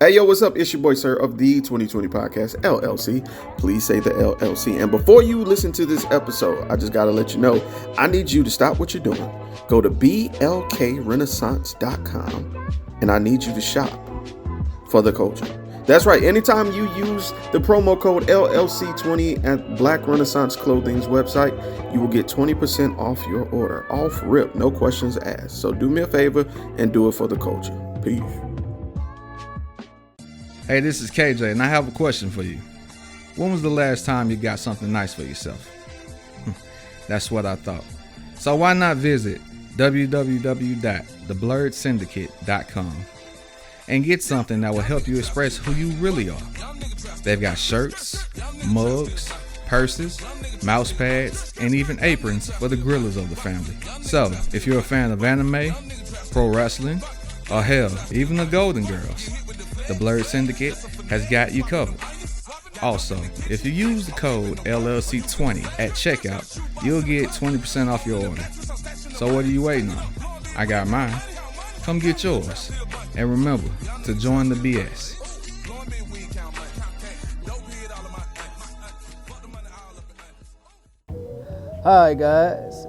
Hey, yo, what's up? It's your boy, Sir, of the 2020 Podcast, LLC. Please say the LLC. And before you listen to this episode, I just got to let you know, I need you to stop what you're doing. Go to blkrenaissance.com, and I need you to shop for the culture. That's right. Anytime you use the promo code LLC20 at Black Renaissance Clothing's website, you will get 20% off your order. Off rip, no questions asked. So do me a favor and do it for the culture. Peace. Hey, this is KJ, and I have a question for you. When was the last time you got something nice for yourself? That's what I thought. So why not visit www.theblurredsyndicate.com and get something that will help you express who you really are. They've got shirts, mugs, purses, mouse pads, and even aprons for the grillers of the family. So, if you're a fan of anime, pro wrestling, or hell, even the Golden Girls, the Blurred Syndicate has got you covered. Also, if you use the code LLC20 at checkout, you'll get 20% off your order. So what are you waiting on? I got mine. Come get yours. And remember to join the BS. Hi guys,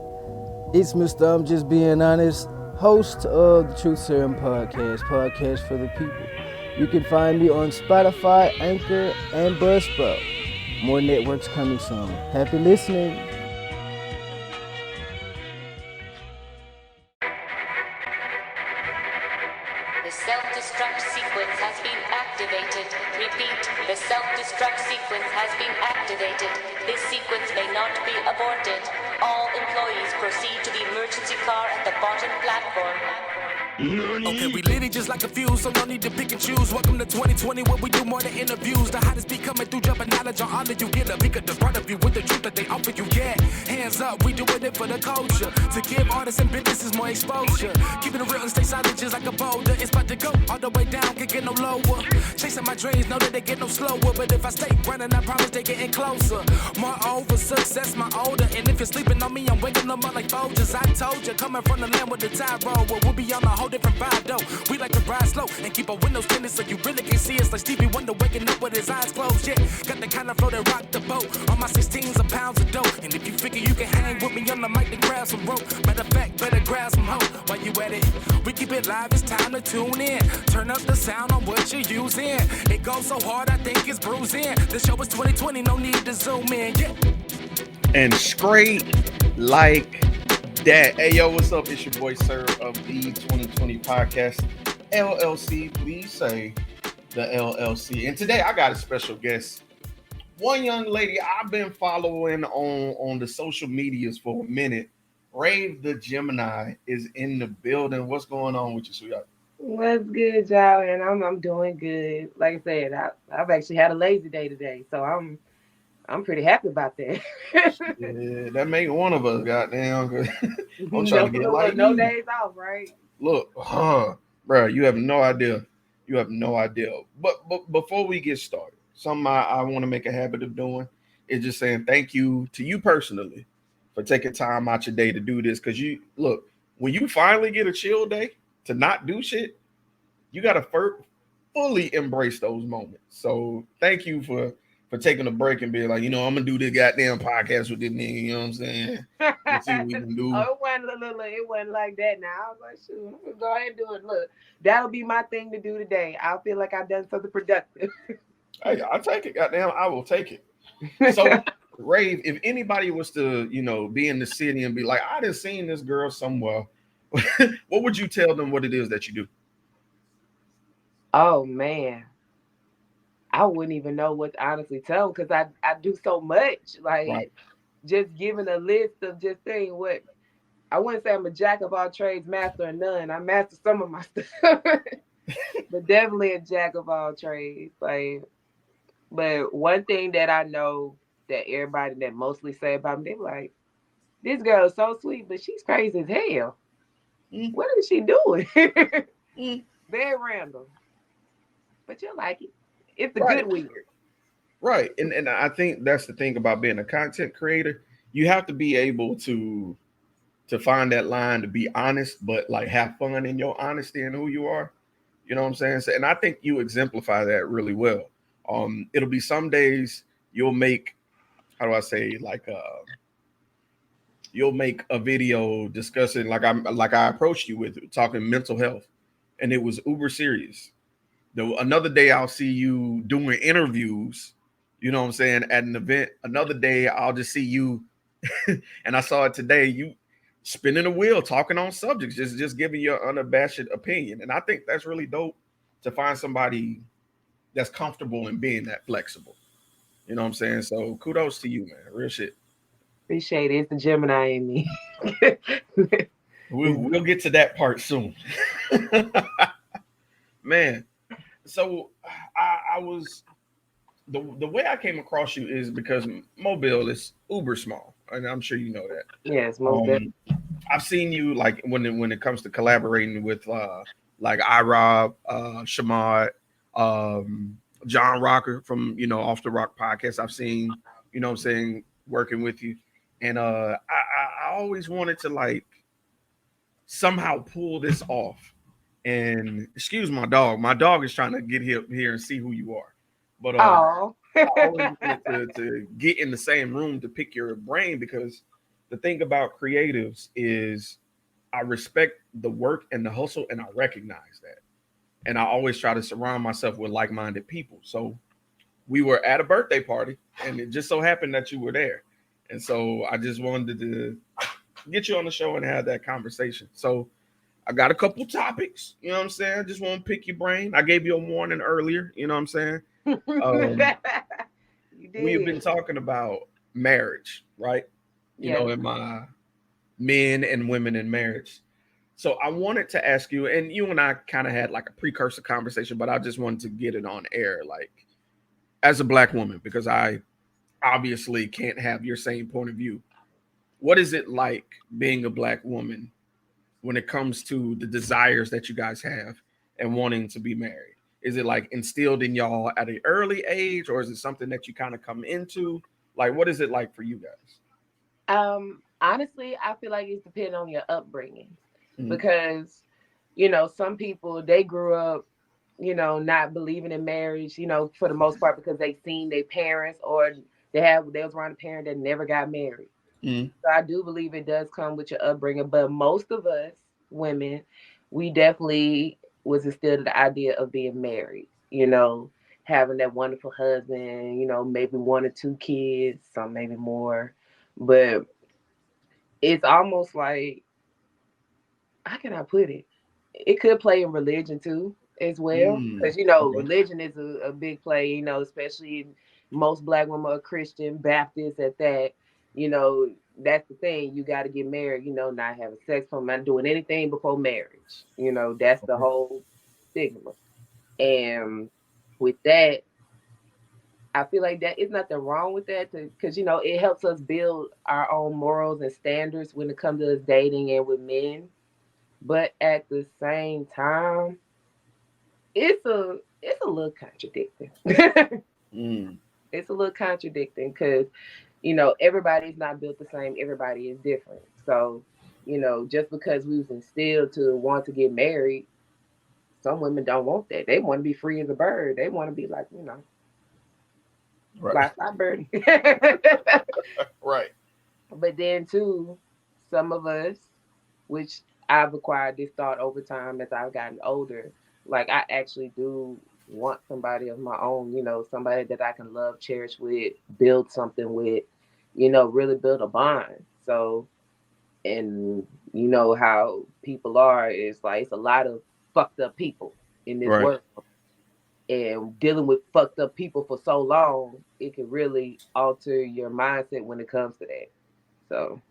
it's Mr. I'm Just Being Honest, host of the Truth Serum podcast for the people. You can find me on Spotify, Anchor, and Buzzsprout. More networks coming soon. Happy listening. The self-destruct sequence has been activated. Repeat, the self-destruct sequence has been activated. This sequence may not be aborted. All employees proceed to the emergency car at the bottom platform. Okay, we lit it just like a fuse, so no need to pick and choose. Welcome to 2020, where we do more than interviews. The hottest be coming through, jumping knowledge on all that you get. A peek at the front of you with the truth that they offer you. Yeah, hands up, we doing it for the culture. To give artists and businesses more exposure. Keeping it real and stay silent just like a boulder. It's about to go all the way down, can't get no lower. Chasing my dreams, know that they get no slower. But if I stay running, I promise they getting closer. Moreover, success my older. And if you're sleeping on me, I'm waking them up like Folgers. I told you, coming from the land with the tide roll. Well, we'll be on a whole different vibe though. We like to ride slow and keep our windows tinted so you really can see us like Stevie Wonder waking up with his eyes closed. Yeah, got the kind of flow that rock the boat. On my 16s of pounds of dope. And if you figure you can hang with me on the mic, then grab some rope. Matter of fact, better grab some hope. While you at it, we keep it live, it's time to tune in. Turn up the sound on what you're using. It goes so hard, I think it's bruising. The show is 2020, no need to zoom in. Yeah. And straight like that. Hey, yo, what's up? It's your boy, Sir, of the 2020 Podcast, LLC. Please say the LLC. And today I got a special guest. One young lady I've been following on the social medias for a minute. Rave The Gemini is in the building. What's going on with you, sweetheart? What's good, y'all? And I'm doing good. Like I said, I've actually had a lazy day today, so I'm pretty happy about that. Yeah, that make one of us, goddamn. I'm trying to get like no days off, right? Look, bro, you have no idea. You have no idea. But before we get started, something I want to make a habit of doing is just saying thank you to you personally for taking time out your day to do this. Because you look, when you finally get a chill day to not do shit, you got to fully embrace those moments. So thank you for taking a break and being like, I'm gonna do this goddamn podcast with this nigga, you know what I'm saying? Let's see what we can do. It wasn't like that now. I was like, shoot, I'm gonna go ahead and do it. Look, that'll be my thing to do today. I feel like I've done something productive. Hey, I'll take it, goddamn, I will take it. So Rave, if anybody was to, be in the city and be like, I done seen this girl somewhere, what would you tell them what it is that you do? Oh man. I wouldn't even know what to honestly tell them because I do so much. Like, right. Just giving a list of just saying what I wouldn't say I'm a jack of all trades, master of none. I master some of my stuff, but definitely a jack of all trades. Like, but one thing that I know that everybody that mostly say about me, they're like, this girl is so sweet, but she's crazy as hell. What is she doing? Very random, but you like it. It's a good weird. Right. And I think that's the thing about being a content creator. You have to be able to find that line to be honest, but like have fun in your honesty and who you are. You know what I'm saying? So, and I think you exemplify that really well. It'll be some days you'll make, how do I say, like you'll make a video discussing like I approached you with talking mental health, and it was uber serious. Another day I'll see you doing interviews, you know what I'm saying, at an event. Another day I'll just see you, and I saw it today, you spinning a wheel, talking on subjects, just giving your unabashed opinion. And I think that's really dope to find somebody that's comfortable in being that flexible. You know what I'm saying? So kudos to you, man. Real shit. Appreciate it. It's the Gemini in me. We'll get to that part soon. Man, so I was the way I came across you is because Mobile is uber small, and I'm sure you know that. Yes, most definitely. I've seen you like when it comes to collaborating with like iRob, Shamad, John Rocker from Off the Rock podcast. I've seen, you know what I'm saying, working with you. And I always wanted to like somehow pull this off. And excuse my dog. My dog is trying to get here and see who you are. But Oh. I always wanted to get in the same room to pick your brain, because the thing about creatives is I respect the work and the hustle, and I recognize that. And I always try to surround myself with like-minded people. So we were at a birthday party, and it just so happened that you were there. And so I just wanted to get you on the show and have that conversation. So I got a couple topics, you know what I'm saying? I just want to pick your brain. I gave you a warning earlier, you know what I'm saying? We've been talking about marriage, right? You know, in my men and women in marriage. So I wanted to ask you, and you and I kind of had like a precursor conversation, but I just wanted to get it on air, like as a Black woman, because I obviously can't have your same point of view. What is it like being a Black woman when it comes to the desires that you guys have and wanting to be married? Is it like instilled in y'all at an early age, or is it something that you kind of come into? Like, what is it like for you guys? Honestly, I feel like it's depending on your upbringing, because, you know, some people, they grew up, you know, not believing in marriage, you know, for the most part, because they seen their parents, or they was around a parent that never got married. So I do believe it does come with your upbringing, but most of us women, we definitely was instilled the idea of being married, you know, having that wonderful husband, you know, maybe 1 or 2 kids, some maybe more. But it's almost like, how can I put it? It could play in religion too, as well, because, you know, religion is a big play, you know, especially most Black women are Christian, Baptist at that. You know, that's the thing. You got to get married, you know, not having sex, not doing anything before marriage. You know, that's the whole stigma. And with that, I feel like that is nothing wrong with that, because, you know, it helps us build our own morals and standards when it comes to us dating and with men. But at the same time, it's a little contradicting. It's a little contradicting, because, you know, everybody's not built the same. Everybody is different. So, you know, just because we was instilled to want to get married, some women don't want that. They want to be free as a bird. They want to be like, you know, fly bird. Right. But then too, some of us, which I've acquired this thought over time as I've gotten older, like I actually do want somebody of my own, you know, somebody that I can love, cherish with, build something with, you know, really build a bond. So, and you know how people are, it's like it's a lot of fucked up people in this world. And dealing with fucked up people for so long, it can really alter your mindset when it comes to that. So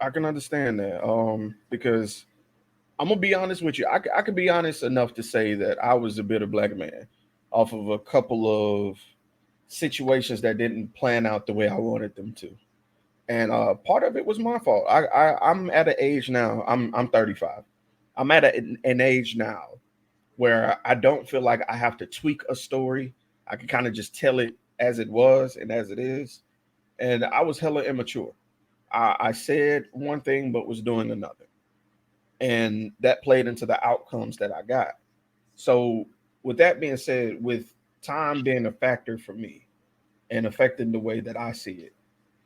I can understand that. Because I'm gonna be honest with you. I could be honest enough to say that I was a bitter Black man off of a couple of situations that didn't plan out the way I wanted them to, and part of it was my fault. I'm at an age now. I'm 35. I'm at an age now where I don't feel like I have to tweak a story. I can kind of just tell it as it was and as it is. And I was hella immature. I said one thing but was doing another, and that played into the outcomes that I got. So with that being said, with time being a factor for me and affecting the way that I see it,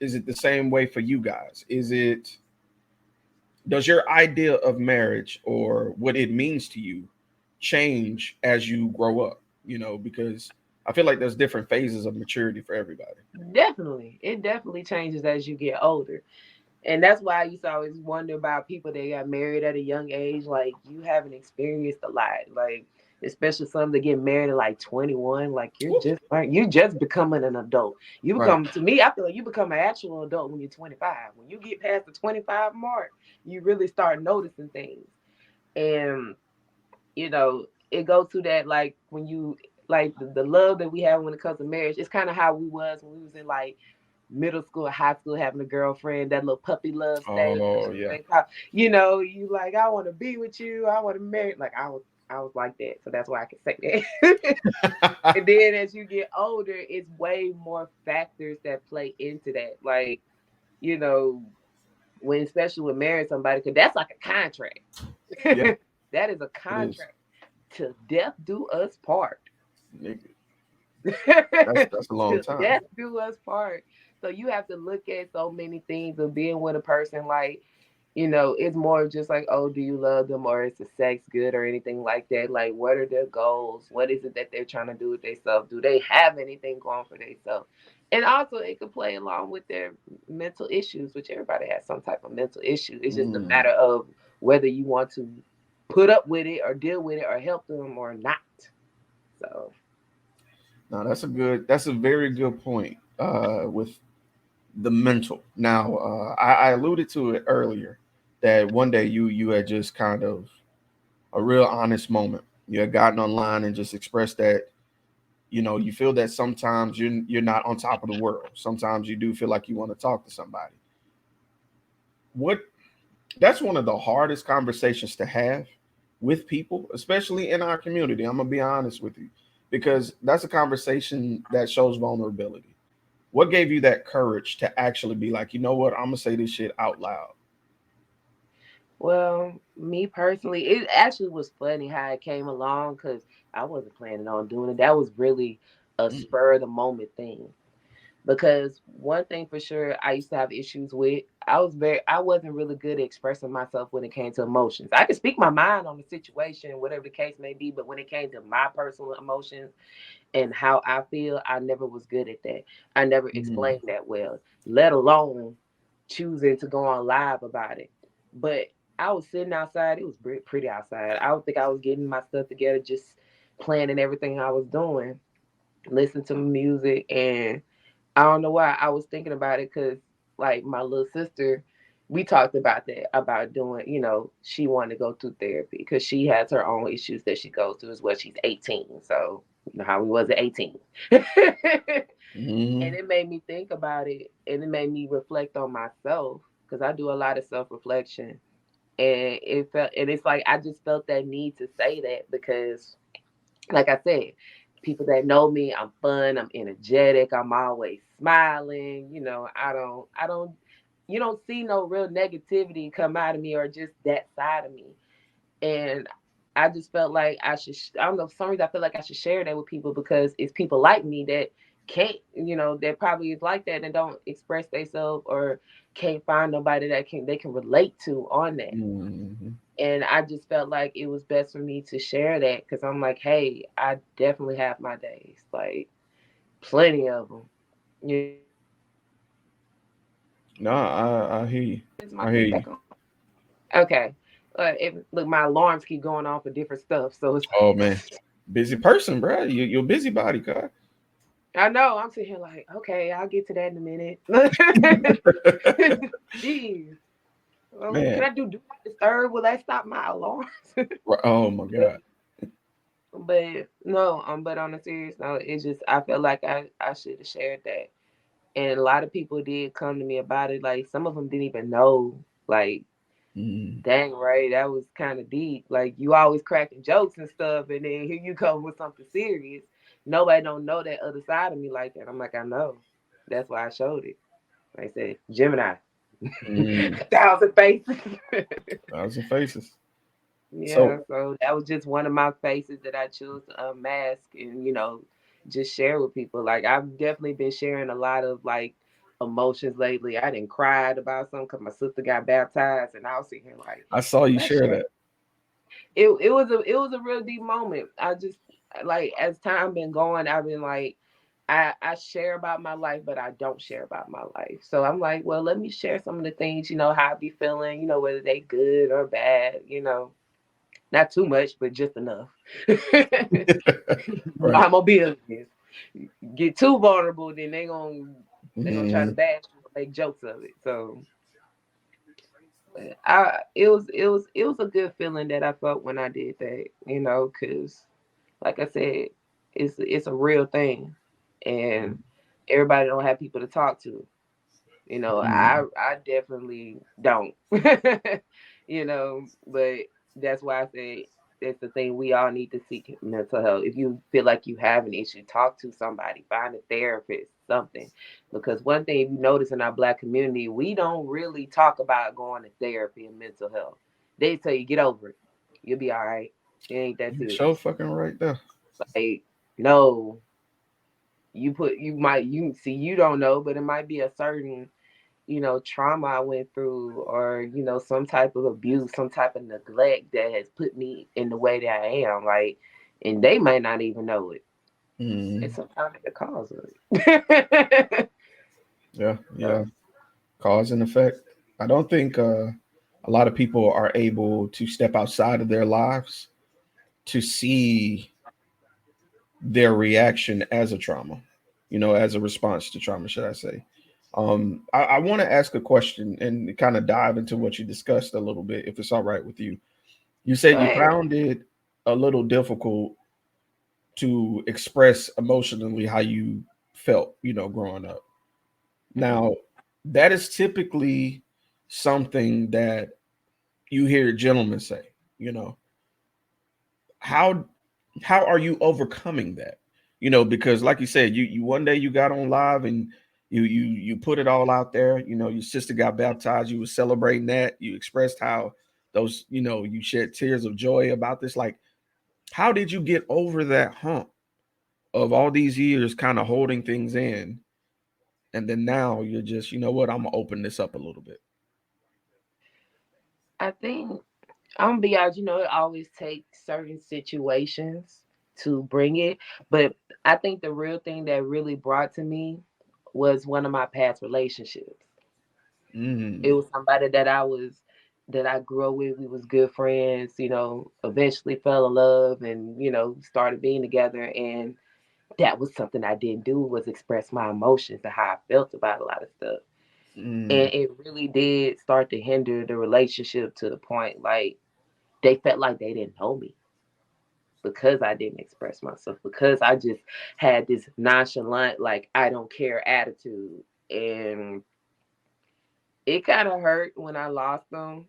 is it the same way for you guys? Does your idea of marriage or what it means to you change as you grow up? Because I feel like there's different phases of maturity for everybody. Definitely. It definitely changes as you get older. And that's why I used to always wonder about people that got married at a young age. Like, you haven't experienced a lot. Like, especially some that get married at like 21. Like, you're just becoming an adult. You Right. become, to me, I feel like you become an actual adult when you're 25. When you get past the 25 mark, you really start noticing things. And it goes to that, like, when you, like, the love that we have when it comes to marriage, it's kind of how we was when we was in like middle school, high school, having a girlfriend, that little puppy love stage. Oh yeah. You like, I want to be with you, I want to marry. Like, I was like that, so that's why I can say that. And then as you get older, it's way more factors that play into that. Like, you know, when especially with marrying somebody, because that's like a contract. Yeah, That is a it is. contract. To death do us part. Nigga, that's a long To time. death do us part. So you have to look at so many things of being with a person. Like, it's more just like, oh, do you love them, or is the sex good, or anything like that? Like, what are their goals? What is it that they're trying to do with themselves? Do they have anything going for themselves? And also, it could play along with their mental issues, which everybody has some type of mental issue. It's just a Mm. matter of whether you want to put up with it or deal with it or help them or not. So, No, that's a very good point. With the mental. Now, I alluded to it earlier that one day you had just kind of a real honest moment. You had gotten online and just expressed that you feel that sometimes you're not on top of the world. Sometimes you do feel like you want to talk to somebody. What That's one of the hardest conversations to have with people, especially in our community. I'm gonna be honest with you, because that's a conversation that shows vulnerability. What gave you that courage to actually be like, you know what, I'm gonna say this shit out loud? well, me personally, it actually was funny how it came along because I wasn't planning on doing it. That was really a Mm, spur of the moment thing. Because one thing for sure I used to have issues with, I wasn't really good at expressing myself when it came to emotions. I could speak my mind on the situation, whatever the case may be, but when it came to my personal emotions and how I feel, I never was good at that. I never mm, explained that well, let alone choosing to go on live about it. But I was sitting outside. It was pretty outside. I don't think I was getting my stuff together, just planning everything I was doing, listening to music, and I don't know why I was thinking about it, because like my little sister, we talked about that, about doing, she wanted to go through therapy because she has her own issues that she goes through as well. She's 18. So you know how we was at 18. And mm. it made me think about it, and it made me reflect on myself, because I do a lot of self-reflection. And it's like I just felt that need to say that because, like I said, people that know me, I'm fun, I'm energetic, I'm always smiling. You don't see no real negativity come out of me, or just that side of me. And I just felt like I don't know, for some reason I feel like I should share that with people, because it's people like me that can't, that probably is like that and don't express themselves, or can't find nobody that they can relate to on that. Mhm. And I just felt like it was best for me to share that, because I'm like, hey, I definitely have my days, like plenty of them. No, I hear you. Is my I hear thing you. back on? Okay. Look, my alarms keep going off for different stuff, so it's. Oh man, busy person, bro. You're a busybody, God. I know. I'm sitting here like, okay, I'll get to that in a minute. Jeez. Can Man. I do not disturb? Will that stop my alarms? Oh my God. But no, but on a serious note, it's just I felt like I should have shared that. And a lot of people did come to me about it. Like, some of them didn't even know. Like, Mm. dang, right, that was kind of deep. Like, you always cracking jokes and stuff, and then here you come with something serious. Nobody don't know that other side of me like that. I'm like, I know. That's why I showed it. Like I said, Gemini, Mm. 1,000 faces. Thousand faces. Yeah, So so that was just one of my faces that I chose to unmask and, just share with people. Like, I've definitely been sharing a lot of like emotions lately. I didn't cried about something because my sister got baptized, and I was sitting here like, I saw you let's share share. that. It was a real deep moment. I just, like, as time been going, I've been like, I share about my life, but I don't share about my life. So I'm like, well, let me share some of the things, how I be feeling, whether they good or bad, not too much, but just enough. Right. I'm a business. Get too vulnerable, then they gonna try to Mhm. bash you and make jokes of it. So it was a good feeling that I felt when I did that, because like I said, it's a real thing, and everybody don't have people to talk to. Mhm. I definitely don't. But that's why I say it's the thing, we all need to seek mental health. If you feel like you have an issue, talk to somebody, find a therapist, something. Because one thing, if you notice in our Black community, we don't really talk about going to therapy and mental health. They tell you, get over it. You'll be all right. It ain't that You so serious. fucking right there. Like, no, you see, you don't know, but it might be a certain trauma I went through, or, some type of abuse, some type of neglect that has put me in the way that I am. Like, and they might not even know it. Mhm. And sometimes the cause of it. Yeah, yeah. So, Cause and effect. I don't think a lot of people are able to step outside of their lives to see their reaction as a trauma, as a response to trauma, should I say. I want to ask a question and kind of dive into what you discussed a little bit, if it's all right with you. You go said you ahead. found it a little difficult to express emotionally how you felt, growing up. Mhm. Now, that is typically something that you hear gentlemen say, you know, how how are you overcoming that? Because like you said, you one day you got on live and you put it all out there. Your sister got baptized, you were celebrating that, you expressed how those, you shed tears of joy about this. Like, how did you get over that hump of all these years kind of holding things in, and then now you're just, what, I'm gonna open this up a little bit. I think I'm gonna be honest, it always takes certain situations to bring it. But I think the real thing that really brought to me was one of my past relationships. It Mm. was somebody that I grew up with. We was good friends, eventually fell in love and, started being together. And that was something I didn't do, was express my emotions and how I felt about a lot of stuff. Mm. And it really did start to hinder the relationship to the point like they felt like they didn't know me because I didn't express myself, because I just had this nonchalant, like, I don't care attitude. And it kind of hurt when I lost them,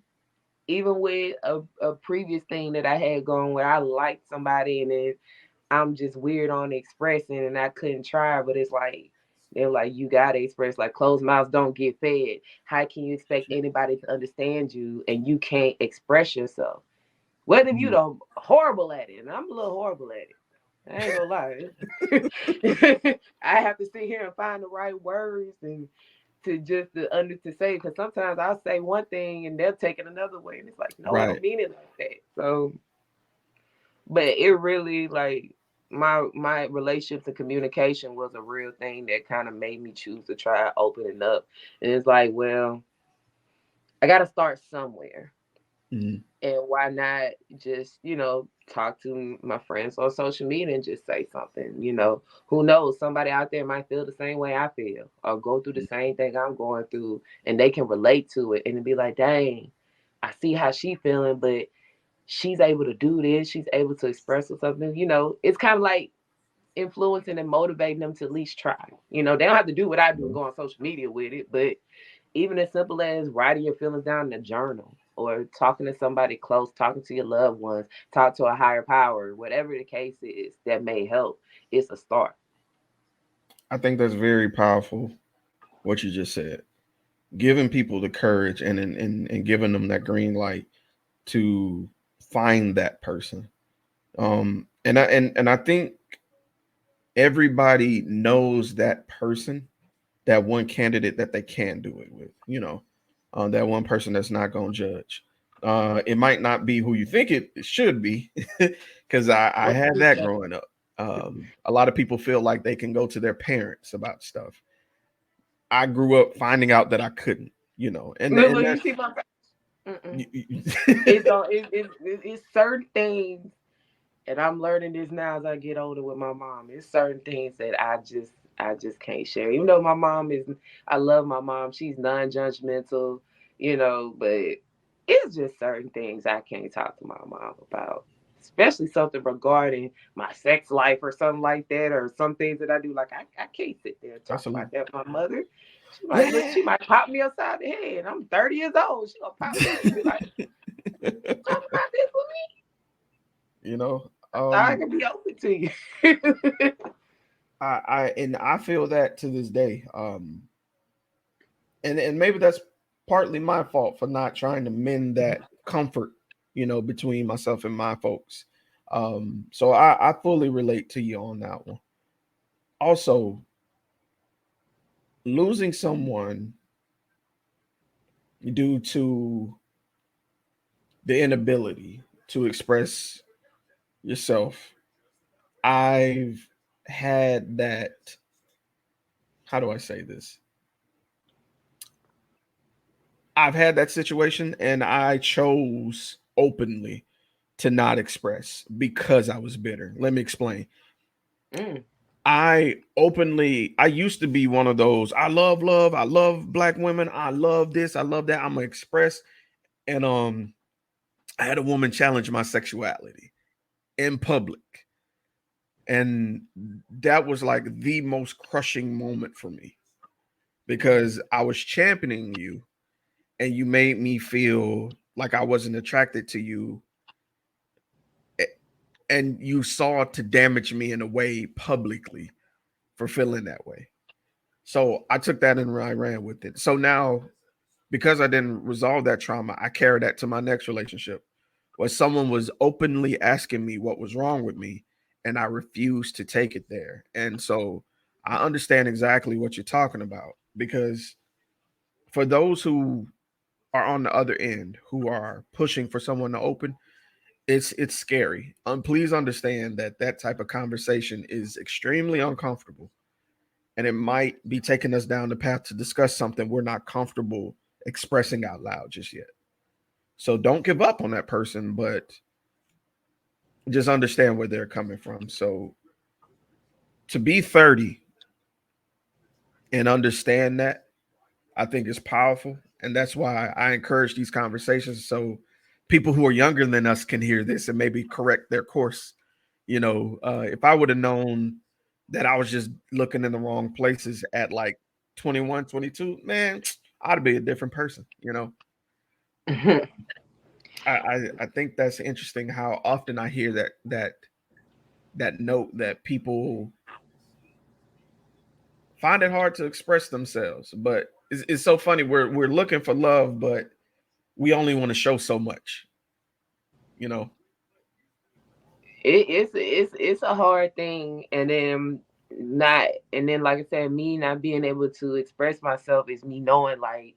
even with a previous thing that I had going where I liked somebody and then I'm just weird on expressing and I couldn't try, but it's like they're like, you gotta express, like closed mouths don't get fed. How can you expect anybody to understand you and you can't express yourself? Whether you Mm. don't horrible at it, and I'm a little horrible at it. I ain't gonna lie. I have to sit here and find the right words and to say, because sometimes I'll say one thing and they'll take it another way, and it's like, no, I don't Right. mean it like that. So, but it really, like, my relationships and communication was a real thing that kind of made me choose to try opening up. And it's like, well, I got to start somewhere. Mm. And why not just, talk to my friends on social media and just say something? Who knows? Somebody out there might feel the same way I feel or go through the same thing I'm going through, and they can relate to it and be like, dang, I see how she feeling, but she's able to do this. She's able to express herself. It's kind of like influencing and motivating them to at least try. They don't have to do what I do and go on social media with it, but even as simple as writing your feelings down in a journal or talking to somebody close, talking to your loved ones, talk to a higher power, whatever the case is that may help, it's a start. I think that's very powerful what you just said. Giving people the courage and giving them that green light to find that person. And I think everybody knows that person, that one candidate that they can do it with, that one person that's not going to judge. It might not be who you think it should be, because I had that growing up. A lot of people feel like they can go to their parents about stuff. I grew up finding out that I couldn't, and Look, you that, see my it's certain things, and I'm learning this now as I get older with my mom. It's certain things that I just can't share. Even though my mom is, I love my mom. She's non-judgmental, but it's just certain things I can't talk to my mom about. Especially something regarding my sex life or something like that, or some things that I do. Like I can't sit there and talk about that with my mother. She might look, she might pop me upside the head. I'm 30 years old. She gonna pop me and be like, talk about this with me. I can be open to you. I feel that to this day. And maybe that's partly my fault for not trying to mend that comfort, between myself and my folks. So I fully relate to you on that one. Also, losing someone due to the inability to express yourself. I've had that. How do I say this? I've had that situation, and I chose openly to not express because I was bitter. Let me explain. I used to be one of those, I love love, I love black women, I love this, I love that, I'm gonna express. And I had a woman challenge my sexuality in public. And that was like the most crushing moment for me, because I was championing you and you made me feel like I wasn't attracted to you, and you sought to damage me in a way publicly for feeling that way. So I took that and I ran with it. So now, because I didn't resolve that trauma, I carry that to my next relationship, where someone was openly asking me what was wrong with me, and I refused to take it there. And so I understand exactly what you're talking about, because for those who are on the other end, who are pushing for someone to open, it's scary. Please understand that that type of conversation is extremely uncomfortable, and it might be taking us down the path to discuss something we're not comfortable expressing out loud just yet. So don't give up on that person, but just understand where they're coming from. So to be 30 and understand that, I think is powerful. And that's why I encourage these conversations, so people who are younger than us can hear this and maybe correct their course. If I would have known that I was just looking in the wrong places at like 21, 22, man, I'd be a different person. I think that's interesting how often I hear that note, that people find it hard to express themselves. But it's so funny. We're looking for love, but we only want to show so much. You know. It's a hard thing, and then like I said, me not being able to express myself is me knowing, like,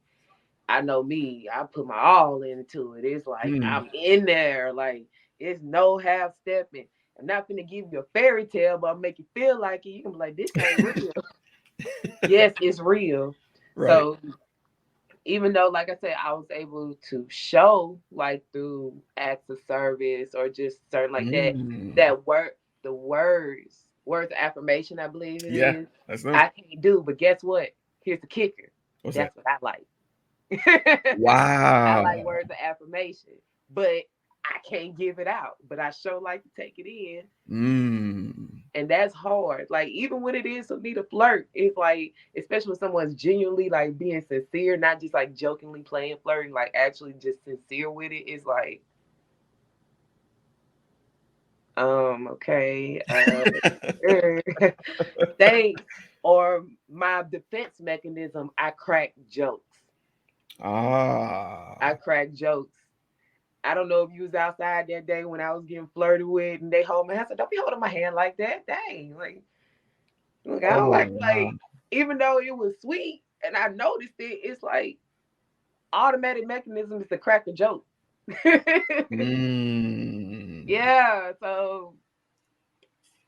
I know me, I put my all into it. It's like I'm in there, like it's no half stepping. I'm not gonna give you a fairy tale, but I'll make you feel like it. You can be like, this ain't real. Yes, it's real. Right. So even though, like I said, I was able to show, like, through acts of service or just certain like that word, the words of affirmation, I believe it is. That's I can't do, but guess what? Here's the kicker. What's That's that? what I like. I Wow. like words of affirmation, but I can't give it out. But I sure like to take it in. And that's hard. Like, even when it is for me to flirt, it's like, especially when someone's genuinely like being sincere, not just like jokingly playing flirting, like actually just sincere with it, it's like, okay, thanks. Or my defense mechanism, I crack jokes. Ah. I crack jokes. I don't know if you was outside that day when I was getting flirted with, and they hold my hand. I said, "Don't be holding my hand like that, dang!" Like, look, I don't Oh like, wow. even though it was sweet, and I noticed it, it's like automatic mechanism is to crack a joke. Mm. Yeah, so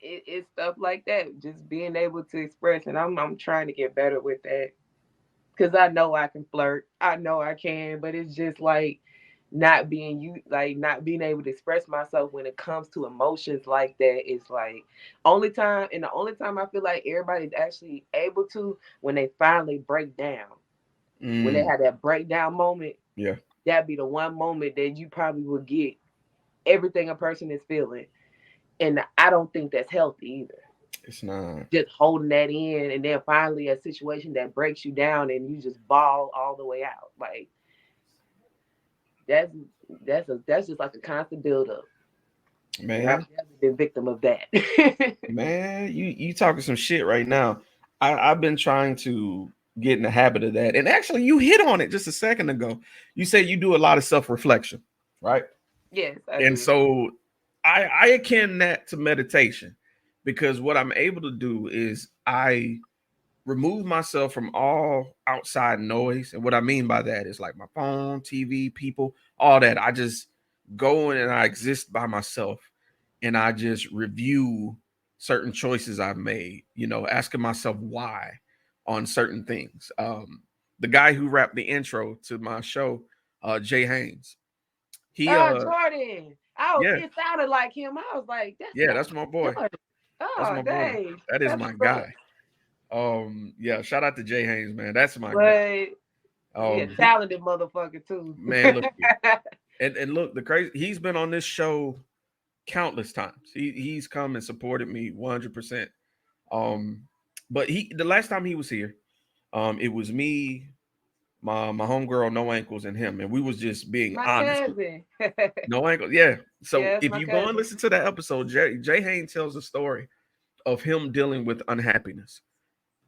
it's stuff like that. Just being able to express, and I'm trying to get better with that because I know I can flirt. I know I can, but it's just like not being able to express myself when it comes to emotions like that. It's like the only time I feel like everybody's actually able to when they finally break down. When they Mm. have that breakdown moment, Yeah, that'd be the one moment that you probably would get everything a person is feeling. And I don't think that's healthy either. it's not. Just holding that in, and then finally a situation that breaks you down and you just ball all the way out. Like that's that's just like a constant buildup. And I've Man, definitely been victim of that. man, you talking some shit right now. I've been trying to get in the habit of that. And actually you hit on it just a second ago. You said you do a lot of self-reflection, right? Yes, I And do. so I akin that to meditation because what I'm able to do is I remove myself from all outside noise. And what I mean by that is like my phone, TV, people, all that. I just go in and I exist by myself and I just review certain choices I've made, asking myself why on certain things. The guy who rapped the intro to my show, Jay Haynes, he Oh, Jordan. yeah, It sounded like him. I was like, yeah, that's that's my boy. Jordan. That's Oh, my boy. dang. That is That's my what's up. guy. Yeah, shout out to Jay Haynes, man. That's my guy. But he a He talented motherfucker too. man, look here. And look, the crazy he's been on this show countless times. He's come and supported me 100%. Um, but the last time he was here, it was me, my homegirl, No Ankles, and him, and we was just being My honest. cousin. No Ankles, yeah. So Yes, if my you go and cousin. listen to that episode, Jay Haynes tells a story of him dealing with unhappiness,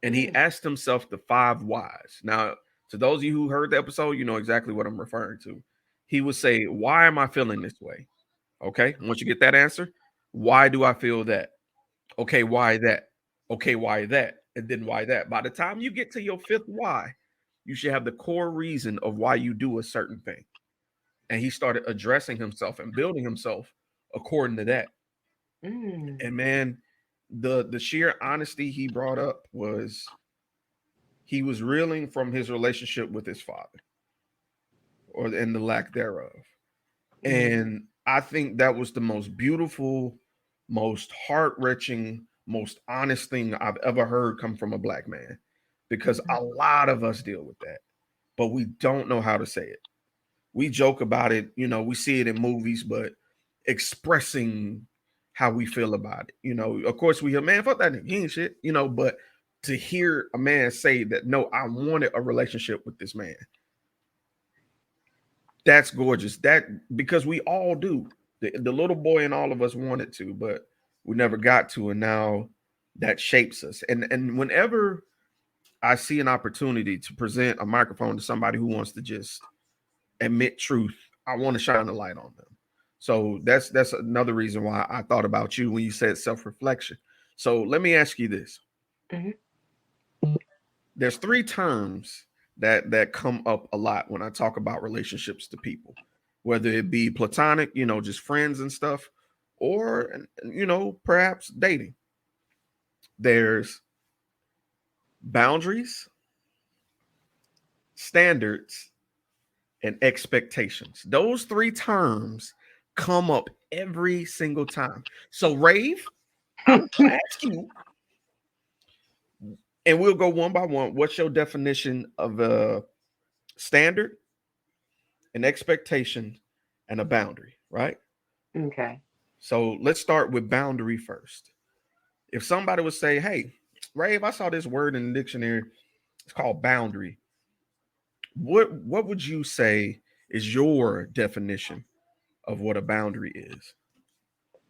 and he Mm. asked himself the 5 whys. Now, to those of you who heard the episode, you know exactly what I'm referring to. He would say, "Why am I feeling this way?" Okay, once you get that answer, why do I feel that? Okay, why that? Okay, why that? And then why that? By the time you get to your fifth why, you should have the core reason of why you do a certain thing. And he started addressing himself and building himself according to that. Mm. And man, the sheer honesty he brought up was he was reeling from his relationship with his father or and the lack thereof. Mm. And I think that was the most beautiful, most heart-wrenching, most honest thing I've ever heard come from a black man. Because a lot of us deal with that, but we don't know how to say it. We joke about it, we see it in movies, but expressing how we feel about it. Of course we hear, man, fuck that nigga, he ain't shit, but to hear a man say that, no, I wanted a relationship with this man. That's gorgeous. That because we all do. The little boy in all of us wanted to, but we never got to, and now that shapes us. And whenever I see an opportunity to present a microphone to somebody who wants to just admit truth, I want to shine a light on them. So that's another reason why I thought about you when you said self-reflection. So let me ask you this. Mhm. There's 3 terms that come up a lot when I talk about relationships to people, whether it be platonic, just friends and stuff, or perhaps dating. There's boundaries, standards, and expectations. Those 3 terms come up every single time. So, Rave, I'm gonna ask you, and we'll go one by one. What's your definition of a standard, an expectation, and a boundary, right? Okay. So let's start with boundary first. If somebody would say, "Hey, Rave, I saw this word in the dictionary. It's called boundary." What would you say is your definition of what a boundary is?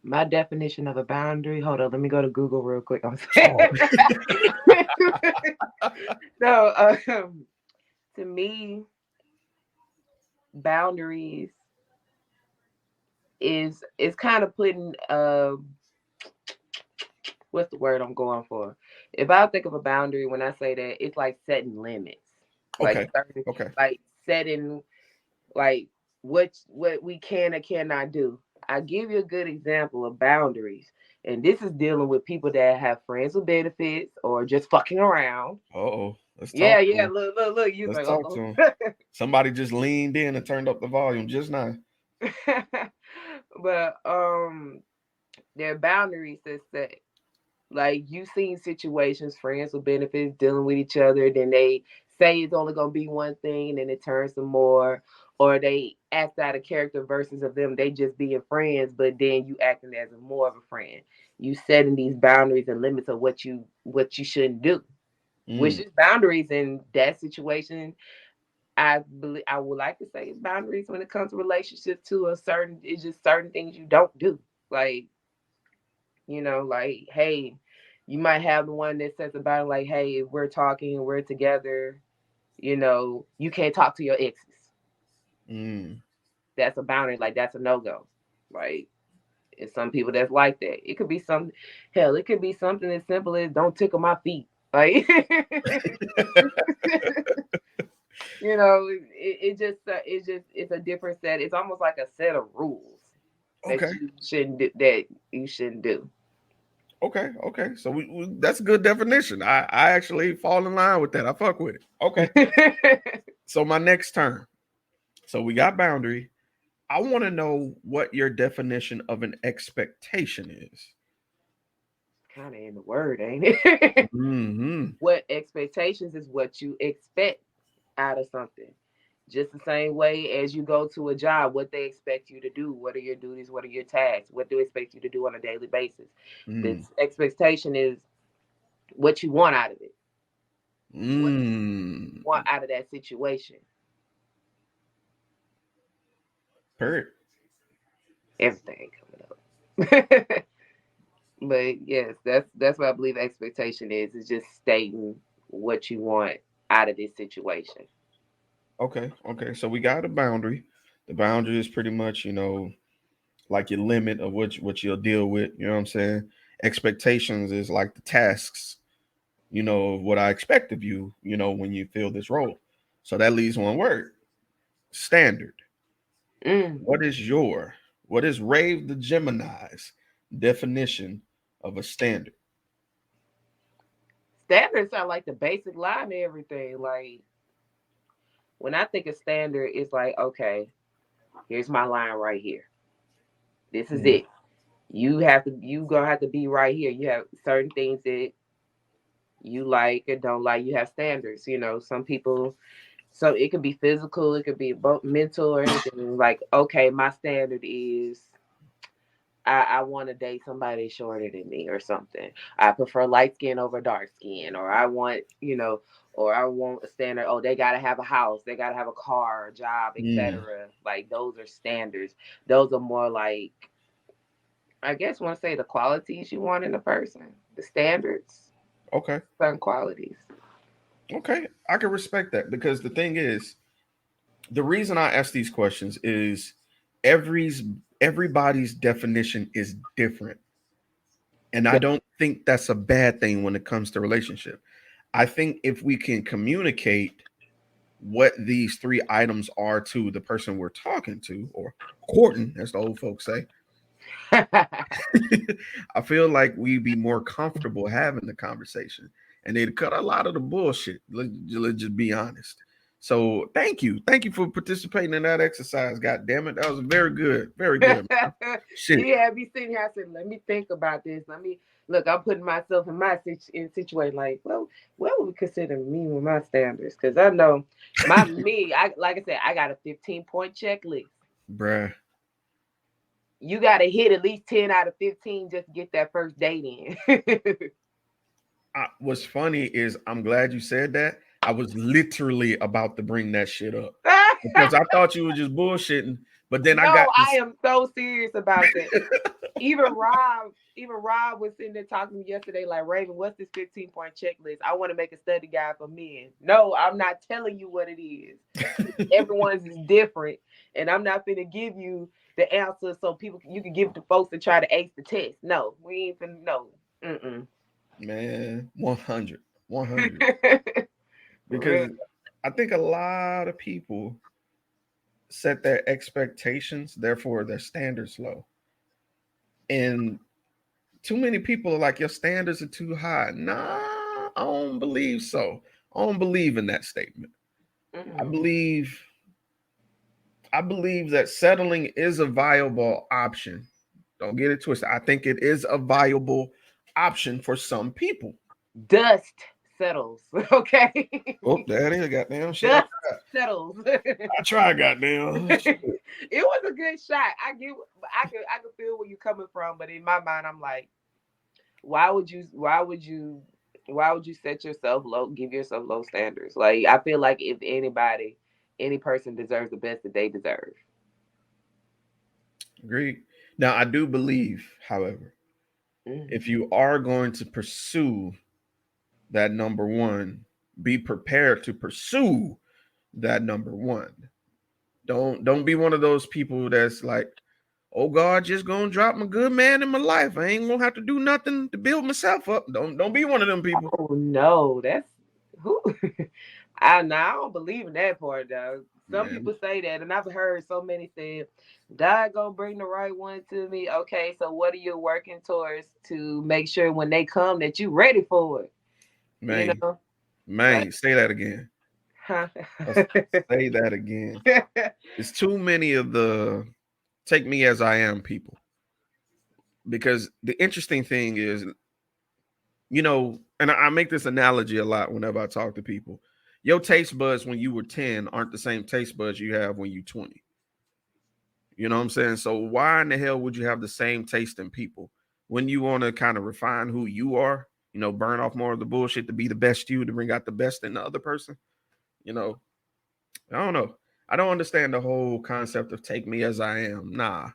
My definition of a boundary. Hold on, let me go to Google real quick. I'm saying. Oh. So, to me, boundaries is kind of putting what's the word I'm going for? If I think of a boundary, when I say that, it's like setting limits, Okay. like certain, Okay. like setting like what we can or cannot do. I give you a good example of boundaries, and this is dealing with people that have friends with benefits or just fucking around. Uh-oh. Let's Yeah, talk to yeah. him. Look. You Let's like, talk to him. Somebody just leaned in and turned up the volume just now. but there are boundaries that set. Like you've seen situations, friends with benefits dealing with each other, then they say it's only gonna be one thing, and then it turns to more, or they act out of character versus of them they just being friends, but then you acting as a more of a friend. You setting these boundaries and limits of what you shouldn't do. Which is boundaries in that situation. I believe I would like to say it's boundaries when it comes to relationships to a certain. It's just certain things you don't do. Like like, hey, you might have the one that says about it, like, hey, if we're talking and we're together, you can't talk to your exes. That's a boundary. Like, that's a no-go. Like, it's some people that's like that. It could be some, hell, it could be something as simple as don't tickle my feet. Like, it's a different set. It's almost like a set of rules Okay. that you shouldn't do. Okay. So we that's a good definition. I actually fall in line with that. I fuck with it. Okay. So my next term. So we got boundary. I want to know what your definition of an expectation is. Kind of in the word, ain't it? Mm-hmm. What expectations is what you expect out of something. Just the same way as you go to a job, what they expect you to do, what are your duties, what are your tasks, what do they expect you to do on a daily basis. This expectation is what you want out of it. What you want out of that situation. Period. Everything coming up. But yes, that's what I believe expectation is. It's just stating what you want out of this situation. Okay. So we got a boundary. The boundary is pretty much, like your limit of what you'll deal with. You know what I'm saying? Expectations is like the tasks, of what I expect of you, when you fill this role. So that leaves one word: standard. What is Rave the Gemini's definition of a standard? Standards are like the basic line to everything. Like when I think of standard, it's like, okay, here's my line right here. This is it. You gonna have to be right here. You have certain things that you like or don't like. You have standards. Some people. So it could be physical, it could be both mental or anything. Like, okay, my standard is I want to date somebody shorter than me or something. I prefer light skin over dark skin, or I want, or I want a standard. Oh, they gotta have a house, they gotta have a car, a job, etc. Like those are standards. Those are more like, I guess, want to say the qualities you want in a person, the standards. Okay. Certain qualities. Okay, I can respect that because the thing is, the reason I ask these questions is everybody's definition is different. And I don't think that's a bad thing when it comes to relationship. I think if we can communicate what these three items are to the person we're talking to or courting, as the old folks say, I feel like we'd be more comfortable having the conversation and they'd cut a lot of the bullshit. Let's just be honest. So thank you for participating in that exercise. God damn it, that was very good, shit. You had me sitting here. I said, "Let me think about this. Let me look." I'm putting myself in my situation. Like, well, what would we consider me with my standards? Because I know I like I said, I got a 15-point checklist. Bruh. You got to hit at least 10 out of 15 just to get that first date in. What's funny is I'm glad you said that. I was literally about to bring that shit up because I thought you were just bullshitting. But then I am so serious about that. Even Rob was sitting there talking to me yesterday, like, Raven, what's this 15-point checklist? I want to make a study guide for men. No, I'm not telling you what it is. Everyone's is different, and I'm not going to give you the answer so you can give it to folks and try to ace the test. No, we ain't finna no. Man, 100. For Because real. I think a lot of people set their expectations, therefore their standards low. And too many people are like, your standards are too high. Nah, I don't believe so. I don't believe in that statement. I believe that settling is a viable option. Don't get it twisted. I think it is a viable option for some people. Dust settles. Okay. Oh, there it is. Goddamn shit. Dust settles. I tried, goddamn. It was a good shot. I could feel where you're coming from, but in my mind, I'm like, why would you set yourself low, give yourself low standards? Like, I feel like if any person deserves the best that they deserve. Agreed. Now, I do believe, however, if you are going to pursue that number one, be prepared to pursue that number one. Don't be one of those people that's like, oh God, just gonna drop my good man in my life. I ain't gonna have to do nothing to build myself up. Don't be one of them people. Oh no, that's who. I don't believe in that part though. Some people say that, and I've heard so many say, God gonna bring the right one to me. Okay, so what are you working towards to make sure when they come that you ready for it? Man, you know? Man, say that again. Huh? Say that again. It's too many of the take me as I am people. Because the interesting thing is, and I make this analogy a lot whenever I talk to people. Your taste buds when you were 10 aren't the same taste buds you have when you're 20. You know what I'm saying? So why in the hell would you have the same taste in people? When you want to kind of refine who you are, burn off more of the bullshit to be the best you, to bring out the best in the other person. I don't know. I don't understand the whole concept of take me as I am. Nah,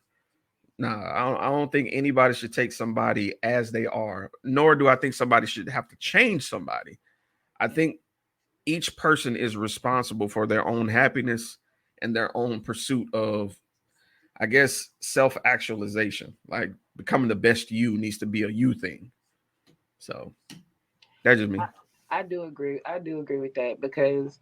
I don't think anybody should take somebody as they are, nor do I think somebody should have to change somebody. I think each person is responsible for their own happiness and their own pursuit of, I guess, self-actualization. Like becoming the best you needs to be a you thing. So that's just me. I do agree. I do agree with that because,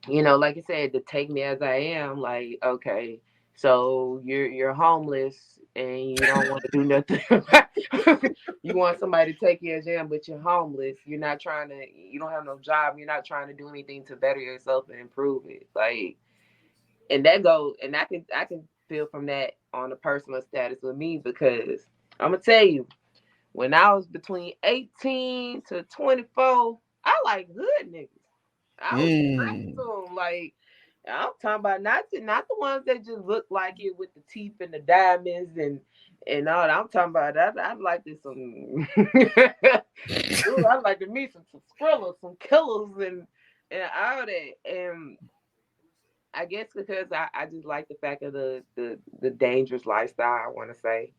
like you said, to take me as I am, like, okay, so you're homeless and you don't want to do nothing. You want somebody to take you as you am, but you're homeless. You don't have no job. You're not trying to do anything to better yourself and improve it. Like, and I can feel from that on a personal status with me because I'm gonna tell you, when I was between 18 to 24, I like good niggas. I was nice to them. Like, I'm talking about not the ones that just look like it with the teeth and the diamonds and all that. I'm talking about I'd like this some dude, I'd like to meet some thrillers, some killers and all that. And I guess because I just like the fact of the dangerous lifestyle, I want to say.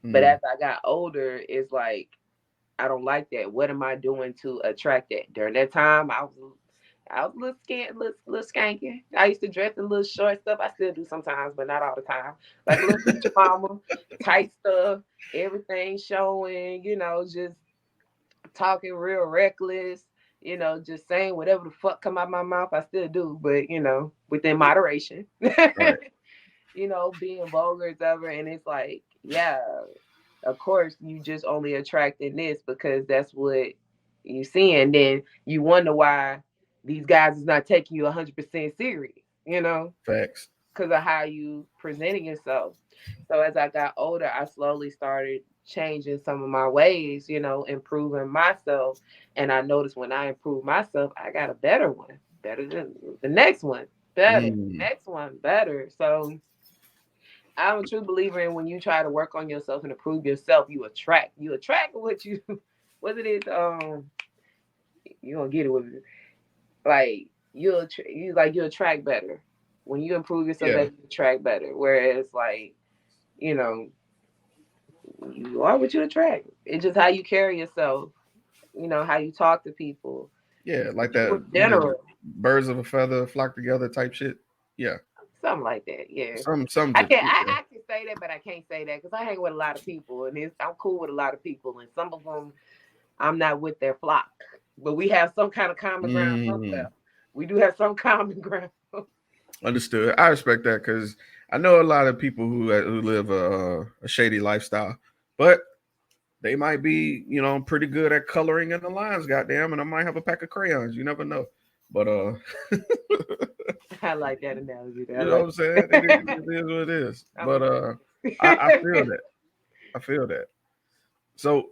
But as I got older, it's like I don't like that. What am I doing to attract that? During that time, I was a little scared, little skanky. I used to dress in little short stuff. I still do sometimes, but not all the time. Like a little picture mama, tight stuff, everything showing, just talking real reckless, just saying whatever the fuck come out my mouth. I still do, but within moderation. Right. Being vulgar as ever. And it's like, yeah, of course you just only attracting this because that's what you see. And then you wonder why these guys is not taking you 100% serious, Facts. Because of how you presenting yourself. So as I got older, I slowly started changing some of my ways, improving myself. And I noticed when I improved myself, I got a better one, better than the next one, better, next one, better. So I'm a true believer in when you try to work on yourself and improve yourself, you attract what it is. You gonna get it with it. Like you attract better when you improve yourself. Better, you attract better. Whereas like, you are what you attract. It's just how you carry yourself. How you talk to people. Yeah, like that. General birds of a feather flock together type shit. Yeah. Something like that, yeah. Some. I can say that, but I can't say that because I hang with a lot of people, and I'm cool with a lot of people, and some of them I'm not with their flock, but we have some kind of common ground somewhere. We do have some common ground. Understood. I respect that because I know a lot of people who live a shady lifestyle, but they might be, pretty good at coloring in the lines, goddamn, and I might have a pack of crayons. You never know. But I like that analogy. you know what I'm saying? It is what it is. But I feel that. I feel that. So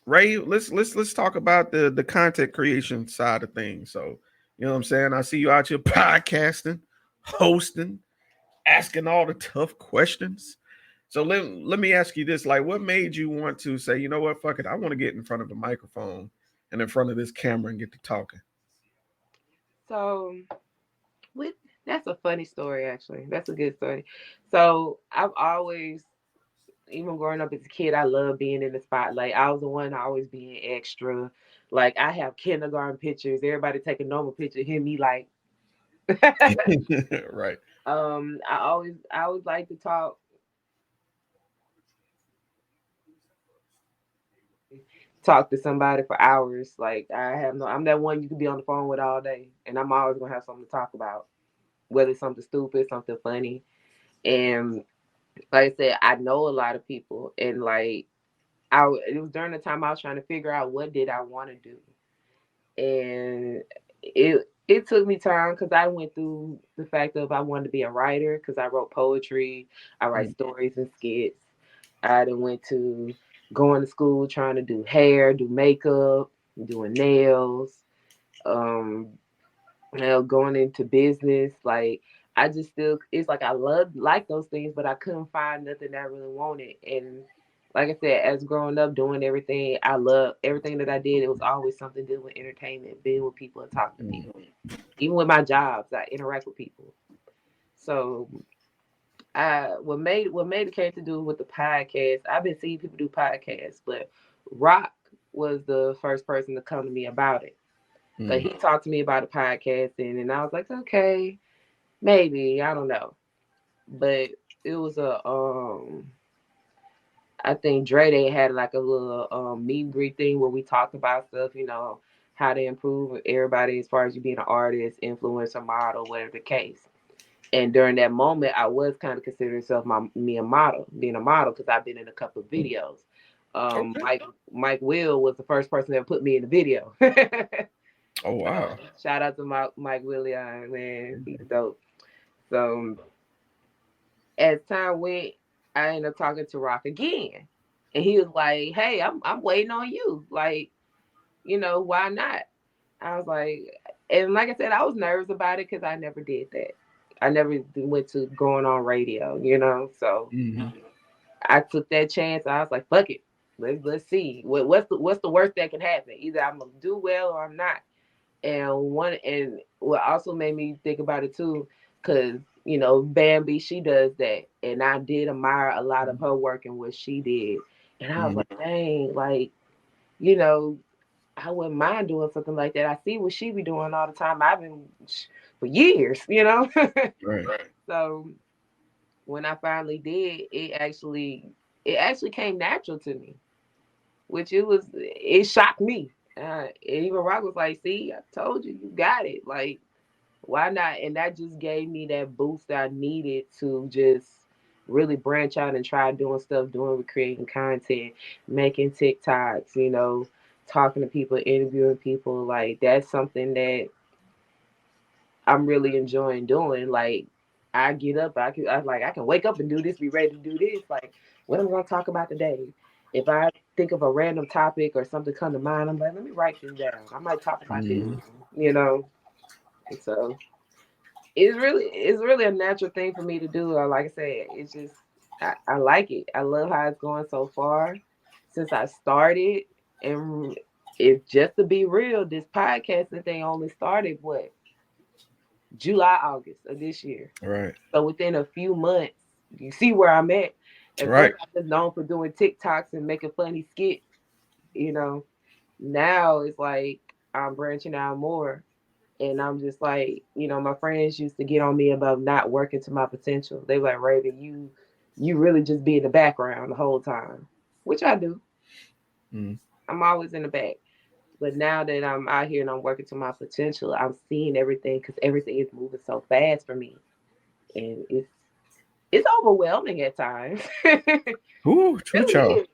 Ray, let's talk about the content creation side of things. So, you know what I'm saying? I see you out here podcasting, hosting, asking all the tough questions. So let me ask you this: like, what made you want to say, you know what, fuck it, I want to get in front of a microphone and in front of this camera and get to talking? So, that's a funny story, actually. That's a good story. So, I've always, even growing up as a kid, I love being in the spotlight. I was the one always being extra. Like, I have kindergarten pictures. Everybody take a normal picture, hear me like. Right. I always like to talk to somebody for hours. Like, I'm that one you can be on the phone with all day, and I'm always gonna have something to talk about, whether it's something stupid, something funny. And like I said, I know a lot of people, and like it was during the time I was trying to figure out what did I want to do, and it took me time because I went through the fact of I wanted to be a writer because I wrote poetry, I write stories and skits. I then went to going to school trying to do hair, do makeup, doing nails, um, going into business. Like I just still, it's like I like those things, but I couldn't find nothing that I really wanted. And like I said, as growing up doing everything, I love everything that I did. It was always something to do with entertainment, being with people and talking to people. Even with my jobs, I interact with people. So what made it came to do with the podcast. I've been seeing people do podcasts, but Rock was the first person to come to me about it. But he talked to me about a podcast, and I was like, okay, maybe, I don't know. But it was I think Dre they had like a little meet and greet thing where we talked about stuff, how to improve everybody as far as you being an artist, influencer, model, whatever the case. And during that moment, I was kind of considering me a model, being a model, because I've been in a couple of videos. Okay. Mike Will was the first person that put me in the video. Oh wow. Shout out to Mike Willian, man, he's dope. So as time went, I ended up talking to Rock again, and he was like, "Hey, I'm waiting on you. Like, why not?" I was like, and like I said, I was nervous about it because I never did that. I never went to going on radio. So I took that chance. I was like, "Fuck it, let's see what's the worst that can happen. Either I'm gonna do well or I'm not." And what also made me think about it too, because Bambi, she does that, and I did admire a lot of her work and what she did, and I was like, dang, like you know, I wouldn't mind doing something like that. I see what she be doing all the time. I've been for years. Right. So when I finally did, it actually came natural to me, which it shocked me. And even Rock was like, "See, I told you, you got it. Like, why not?" And that just gave me that boost I needed to just really branch out and try doing stuff, creating content, making TikToks, talking to people, interviewing people. Like, that's something that I'm really enjoying doing. Like, I get up, I can wake up and do this, be ready to do this. Like, what am I gonna talk about today? If I think of a random topic or something come to mind, I'm like, let me write this down. I might talk about this. And so it's really a natural thing for me to do. Or like I said, it's just I like it. I love how it's going so far since I started. And it's just to be real, this podcasting thing only started July, August of this year. Right. So within a few months, you see where I'm at. At Right. first, I was known for doing TikToks and making funny skits. You know, now it's like I'm branching out more, and I'm just like, my friends used to get on me about not working to my potential. They were like, Raven, you really just be in the background the whole time, which I do. Mm. I'm always in the back. But now that I'm out here and I'm working to my potential, I'm seeing everything because everything is moving so fast for me, and it's overwhelming at times. It Ooh, true, really child. is.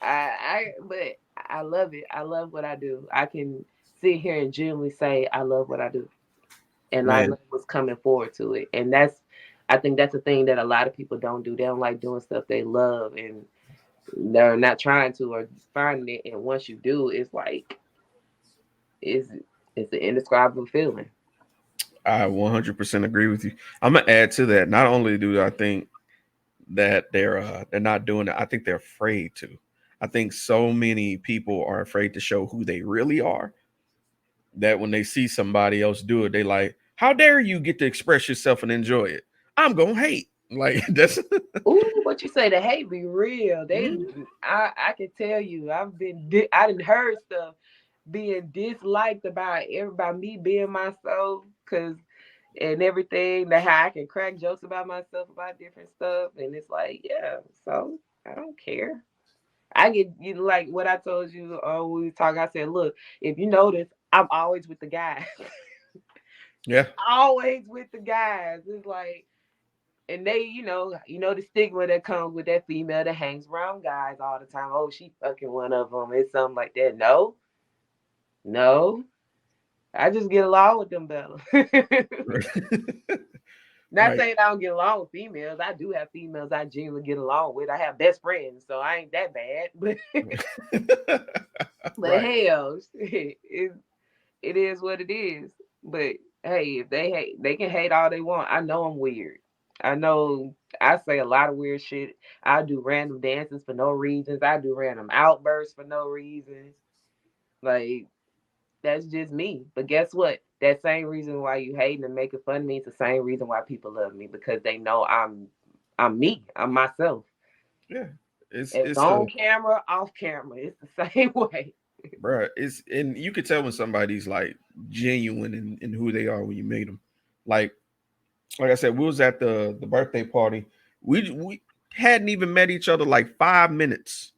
But I love it. I love what I do. I can sit here and genuinely say I love what I do, and I Man, love what's coming forward to it. And I think that's a thing that a lot of people don't do. They don't like doing stuff they love, and they're not trying to or finding it. And once you do, it's like it's it's an indescribable feeling. I 100% agree with you. I'm gonna add to that. Not only do I think that they're not doing it, I think they're afraid to. I think so many people are afraid to show who they really are that when they see somebody else do it, they like, how dare you get to express yourself and enjoy it? I'm gonna hate. Like that's Ooh, what you say? The hate be real. I can tell you, I didn't heard stuff being disliked about me being myself, cause and everything that how I can crack jokes about myself about different stuff, and it's like, yeah, so I don't care. I get you like what I told you when we talk. I said, look, if you notice, I'm always with the guys, yeah. always with the guys. It's like. And they, the stigma that comes with that female that hangs around guys all the time. Oh, she fucking one of them. It's something like that. No, no. I just get along with them better. Not Right. saying I don't get along with females. I do have females I genuinely get along with. I have best friends, so I ain't that bad. But Right. hell, it is what it is. But hey, if they hate, they can hate all they want. I know I'm weird. I know I say a lot of weird shit. I do random dances for no reasons. I do random outbursts for no reason. Like that's just me. But guess what? That same reason why you hating and making fun of me is the same reason why people love me because they know I'm me. I'm myself. Yeah. It's It's on the camera, off camera. It's the same way. bruh, it's and you could tell when somebody's like genuine in who they are when you meet them. Like I said, we was at the birthday party. We hadn't even met each other like 5 minutes,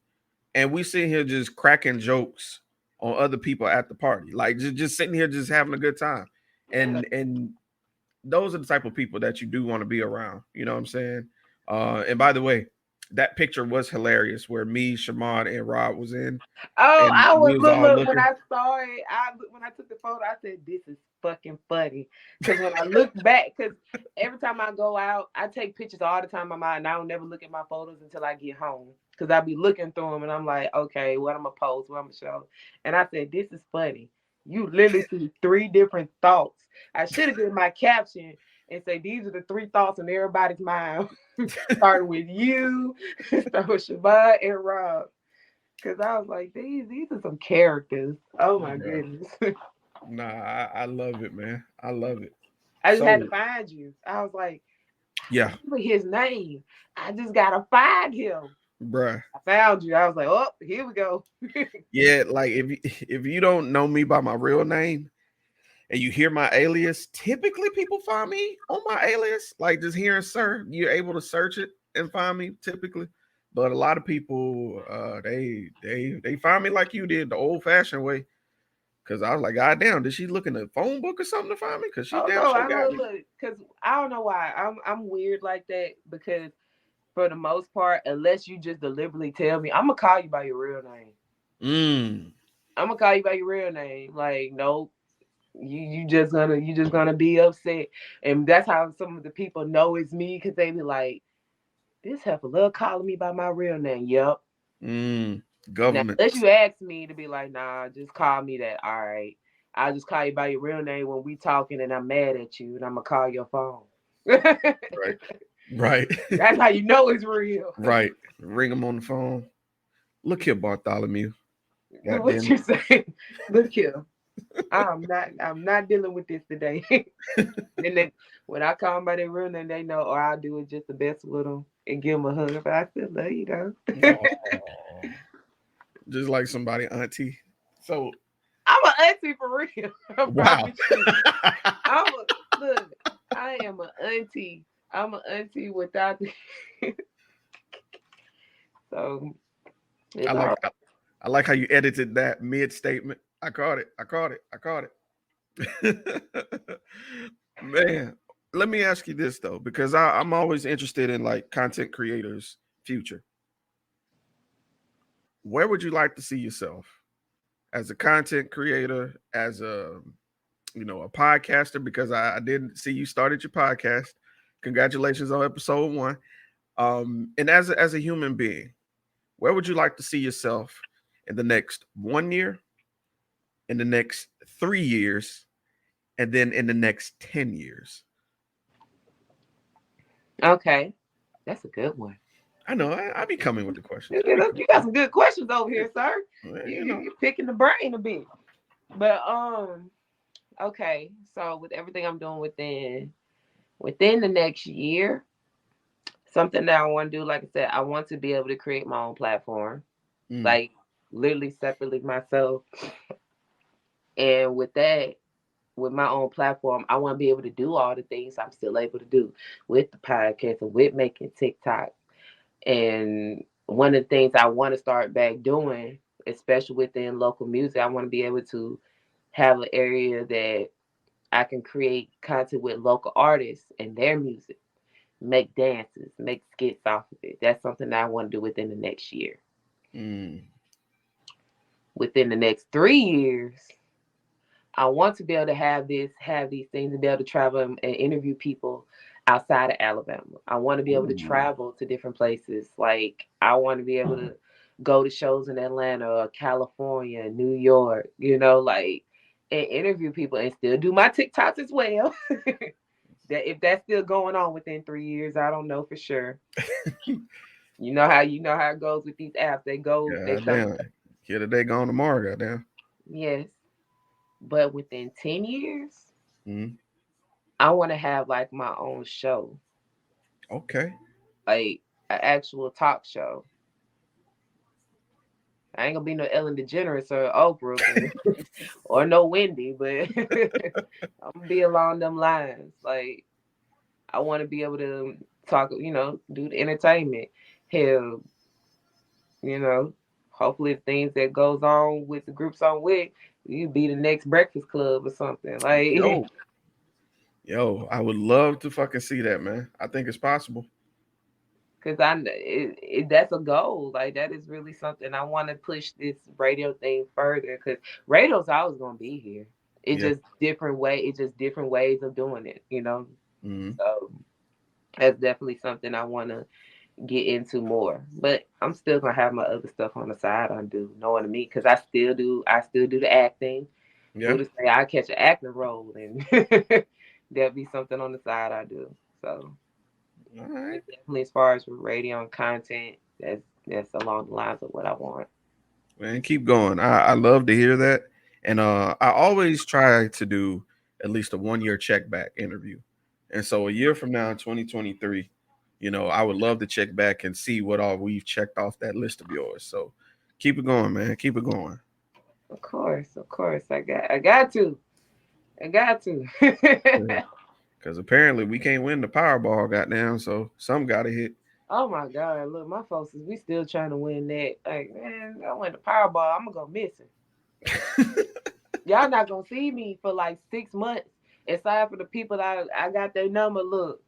and we sitting here just cracking jokes on other people at the party, like just sitting here just having a good time. Yeah. And those are the type of people that you do want to be around. You know what I'm saying? And by the way, that picture was hilarious where me, Shamad, and Rob was in, Oh, and I was we was all look when looking. I saw it. When I took the photo, I said, "This is fucking funny." Because when I look back, because every time I go out, I take pictures all the time. And I don't never look at my photos until I get home. Because I be looking through them, and I'm like, okay, what I'm gonna post, what I'm gonna show. And I said, "This is funny." You literally see three different thoughts. I should have given my caption and say, "These are the three thoughts in everybody's mind." Starting with you, start with Shabbat and Rob. Cause I was like, these are some characters. Oh my Bro, goodness. nah, I love it, man. I love it. I just had to So find you. I was like, I yeah, remember his name. I just gotta find him. bruh. I found you. I was like, oh, here we go. Yeah, like if you don't know me by my real name and you hear my alias, typically people find me on my alias. Like just hearing "sir," you're able to search it and find me typically. But a lot of people, they find me like you did, the old fashioned way. Cause I was like, God damn, did she look in the phone book or something to find me? Cause she Oh damn no, sure I got look, me. look, cause I don't know why. I'm weird like that because for the most part, unless you just deliberately tell me, I'm gonna call you by your real name. Mm, I'm gonna call you by your real name. Like, nope. You just gonna be upset. And that's how some of the people know it's me because they be like, this heifer love calling me by my real name. Yep. mm, Now, unless government. you ask me to be like, nah, just call me that. All right. I'll just call you by your real name when we talking and I'm mad at you and I'm gonna call your phone. Right. Right. That's how you know it's real. Right. Ring them on the phone. Look here, Bartholomew. God What damn you say? Look here. I'm not dealing with this today. And then when I call them by their real name, they know, or I'll do it just the best with them and give them a hug. But I still love you though. it. Oh, just like somebody auntie. So I'm an auntie for real. I wow. promise you. Look. I am an auntie. I'm an auntie without the. So I like how you edited that mid statement. I caught it. Man, let me ask you this though, because I'm always interested in like content creators' future. Where would you like to see yourself as a content creator, as a a podcaster? Because I didn't see you started your podcast. Congratulations on episode 1. And as a human being, where would you like to see yourself in the next 1 year, in the next 3 years, and then in the next 10 years? Okay, that's a good one. I know I be coming with the questions. You got some good questions over here, sir. Well, You're picking the brain a bit. But okay. So with everything I'm doing within the next year, something that I want to do, like I said, I want to be able to create my own platform, like literally separately myself. And with that, with my own platform, I want to be able to do all the things I'm still able to do with the podcast and with making TikTok. And one of the things I want to start back doing, especially within local music, I want to be able to have an area that I can create content with local artists and their music, make dances, make skits off of it. That's something that I want to do within the next year. Within the next 3 years, I want to be able to have these things and be able to travel and interview people outside of Alabama. I want to be able to travel to different places. Like I want to be able to go to shows in Atlanta or California, New York, like and interview people and still do my TikToks as well. That if that's still going on within 3 years, I don't know for sure. You know how it goes with these apps. They go, they come. Here today, gone tomorrow, goddamn. Yes. But within 10 years, I want to have like my own show. Okay. Like an actual talk show. I ain't gonna be no Ellen DeGeneres or Oprah or no Wendy, but I'm gonna be along them lines. Like I want to be able to talk, do the entertainment. Hell, hopefully the things that goes on with the groups I'm with, you be the next Breakfast Club or something. Like Yo, I would love to fucking see that, man. I think it's possible. Cause that's a goal. Like that is really something I want to push this radio thing further. Cause radio's always gonna be here. It's just different way. It's just different ways of doing it. So that's definitely something I want to get into more. But I'm still gonna have my other stuff on the side. I do, knowing me, because I still do the acting. Yeah. Who to say I catch an acting role and there'll be something on the side I do. So. All right. Definitely, as far as radio and content, that's along the lines of what I want. Man, keep going. I love to hear that, and I always try to do at least a 1 year check back interview. And so a year from now, in 2023, I would love to check back and see what all we've checked off that list of yours. So keep it going, man. Keep it going. Of course, I got to. Yeah. Because apparently we can't win the Powerball, goddamn. So some got to hit. Oh my God! Look, my folks we still trying to win that. Like, man, I win the Powerball, I'm gonna go missing. Y'all not gonna see me for like 6 months. Aside for the people that I got their number. Look,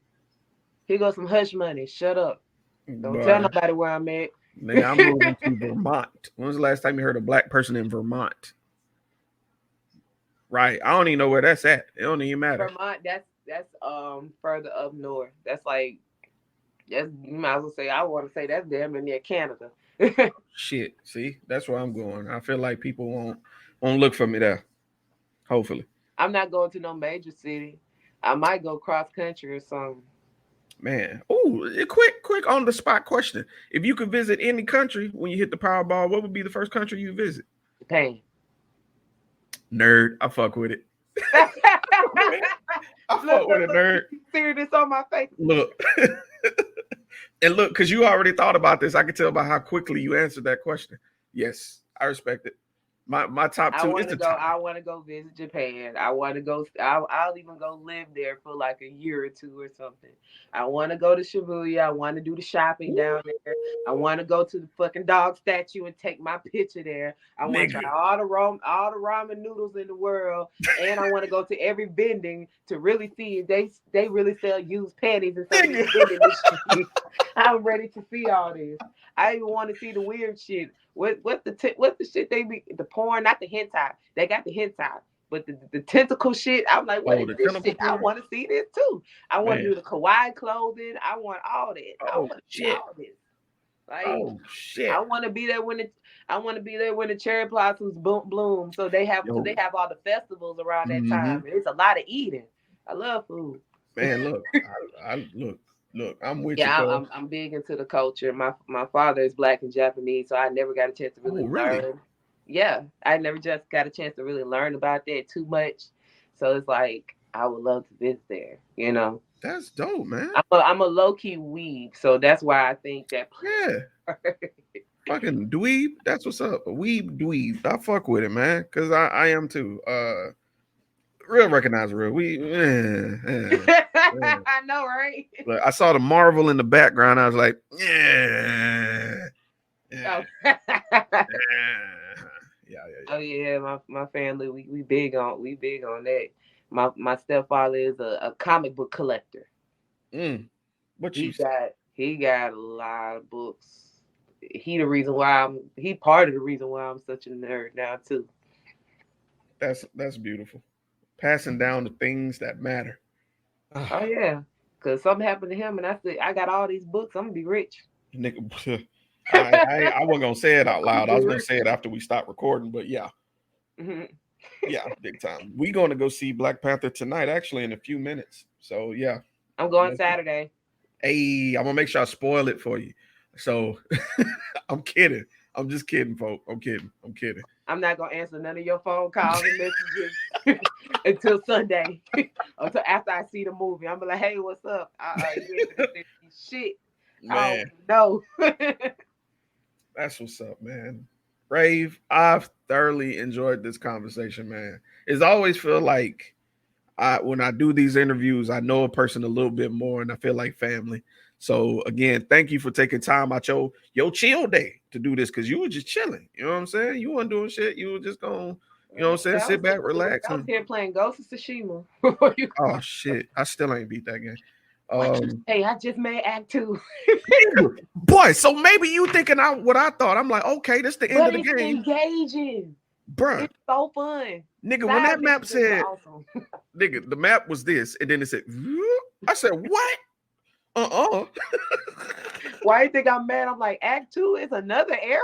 here goes some hush money. Shut up. Don't tell nobody where I'm at. Nigga, I'm moving to Vermont. When was the last time you heard a black person in Vermont? Right. I don't even know where that's at. It don't even matter. Vermont, that's further up north. That's like you might as well say I want to say that's damn near Canada. Shit. See, that's where I'm going. I feel like people won't look for me there. Hopefully. I'm not going to no major city. I might go cross country or something. Man. Oh, quick on the spot question. If you could visit any country when you hit the Powerball, what would be the first country you visit? Japan. Nerd. I fuck with it. I fuck with it, nerd. See this on my face. Look. And look, because you already thought about this. I can tell by how quickly you answered that question. Yes, I respect it. My top I two want is to the go. top. I want to go visit Japan. I want to go. I'll even go live there for like a year or two or something. I want to go to Shibuya. I want to do the shopping down there. I want to go to the fucking dog statue and take my picture there. I want to try Nigga. all the ramen noodles in the world, and I want to go to every vending to really see if they really sell used panties and some of these Nigga. vending machines. I'm ready to see all this. I even want to see the weird shit. What's the shit they be the porn, not the hentai. They got the hentai, but the tentacle shit. I'm like, what Oh, is the this tentacle shit? I porn? want to see this too. I want to Man. do the kawaii clothing. I want all that. I Oh want to see shit. all this. Like Oh shit. I want to be there when the cherry blossoms bloom. So they have Yo. all the festivals around that Mhm. time. And it's a lot of eating. I love food. Man, look, I look, I'm with you, Yeah, cuz. I'm big into the culture. My father is Black and Japanese, so I never got a chance to really Oh, really? learn. Yeah, I never just got a chance to really learn about that too much. So it's like I would love to visit there. You know, That's dope, man. I'm a low key weeb, so that's why I think that. Yeah. Fucking dweeb. That's what's up. A weeb dweeb. I fuck with it, man. Cause I am too. Real recognize real. I know, right? Look, I saw the Marvel in the background. I was like, yeah. Yeah. Oh. Yeah. Oh yeah, my family we big on that. My stepfather is a comic book collector. What He you say? got a lot of books. He part of the reason why I'm such a nerd now too. That's beautiful. Passing down the things that matter. Oh yeah, cause something happened to him, and I said I got all these books. I'm gonna be rich. Nigga, I wasn't gonna say it out loud. I was gonna say it after we stopped recording, but yeah. Mhm. Yeah, big time. We going to go see Black Panther tonight, actually, in a few minutes. So yeah. I'm going Saturday. Hey, I'm gonna make sure I spoil it for you. So I'm kidding. I'm just kidding, folks. I'm kidding. I'm not gonna answer none of your phone calls and messages until Sunday, until after I see the movie. I'm like, hey, what's up? You ain't gonna say shit. Man, No. that's what's up, man. Rave, I've thoroughly enjoyed this conversation, man. It's always feel like when I do these interviews, I know a person a little bit more and I feel like family. So again, thank you for taking time out your chill day to do this because you were just chilling. You know what I'm saying? You weren't doing shit. You were just going, you know what I'm saying? Sit back, relax. I was here playing Ghost of Tsushima. Oh shit. I still ain't beat that game. Hey, I just made Act 2. Boy, so maybe you thinking what I thought. I'm like, okay, this the end of the game. Engaging. Bruh. It's so fun. Nigga, when that map said, awesome. nigga, the map was this, and then it said, I said, what? Why you think I'm mad? I'm like, Act 2 is another area?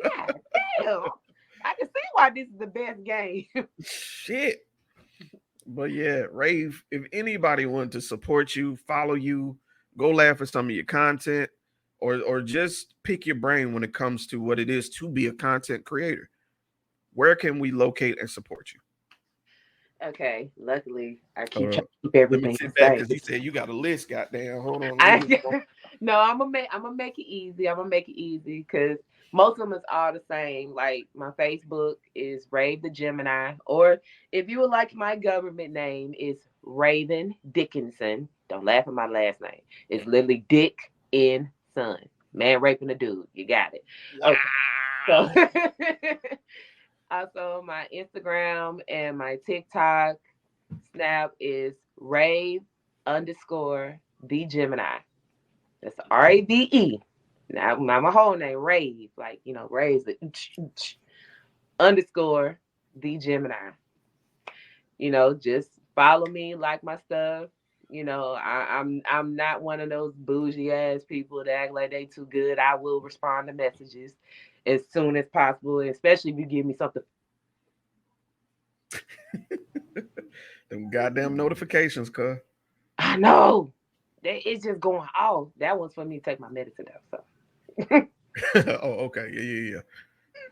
God damn. I can see why this is the best game. Shit. But yeah, Rave, if anybody wanted to support you, follow you, go laugh at some of your content, or just pick your brain when it comes to what it is to be a content creator, where can we locate and support you? Okay, luckily I keep trying to keep everything the same. same. Because you said you got a list, goddamn. Hold on. No, I'm gonna make it easy because most of them is all the same. Like my Facebook is Rave the Gemini, or if you would like my government name, it's Raven Dickinson. Don't laugh at my last name. It's literally Dick in Son. Man raping a dude. You got it. Wow. Okay. So also, my Instagram and my TikTok snap is Rave _ the Gemini. That's RAVE. Now, my whole name, Rave. Like, Rave's the _ the Gemini. Just follow me, like my stuff. I'm not one of those bougie ass people that act like they too good. I will respond to messages as soon as possible, especially if you give me something. Them goddamn notifications, cuz. I know. It's just going off. That one's for me to take my medicine though. So. Oh, okay. Yeah.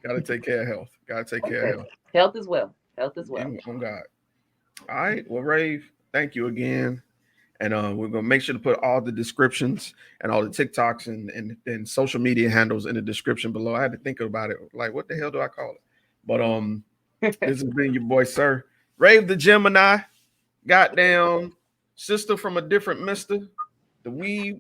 Gotta take care of health. Health as well. Oh God. All right. Well, Rave, thank you again. And we're gonna make sure to put all the descriptions and all the TikToks and social media handles in the description below. I had to think about it. Like, what the hell do I call it? But this has been your boy, Sir Rave the Gemini. Goddamn sister from a different mister. The weave.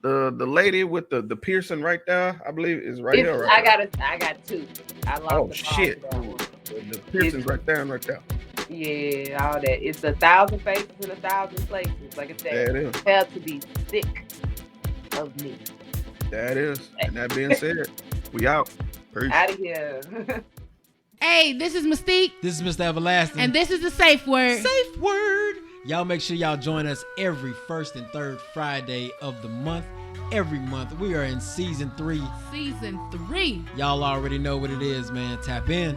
The lady with the piercing right there, I believe, is right here. Right I got two. I lost. Oh shit! The piercing's right there and right there. Yeah, all that. It's 1,000 faces in 1,000 places. Like I said, that is. Tell to be sick of me. That is. And that being said, we out. Peace. Out of here. Hey, this is Mystique. This is Mr. Everlasting. And this is the Safe Word. Safe Word. Y'all make sure y'all join us every first and third Friday of the month. Every month. We are in season 3. Season 3. Y'all already know what it is, man. Tap in.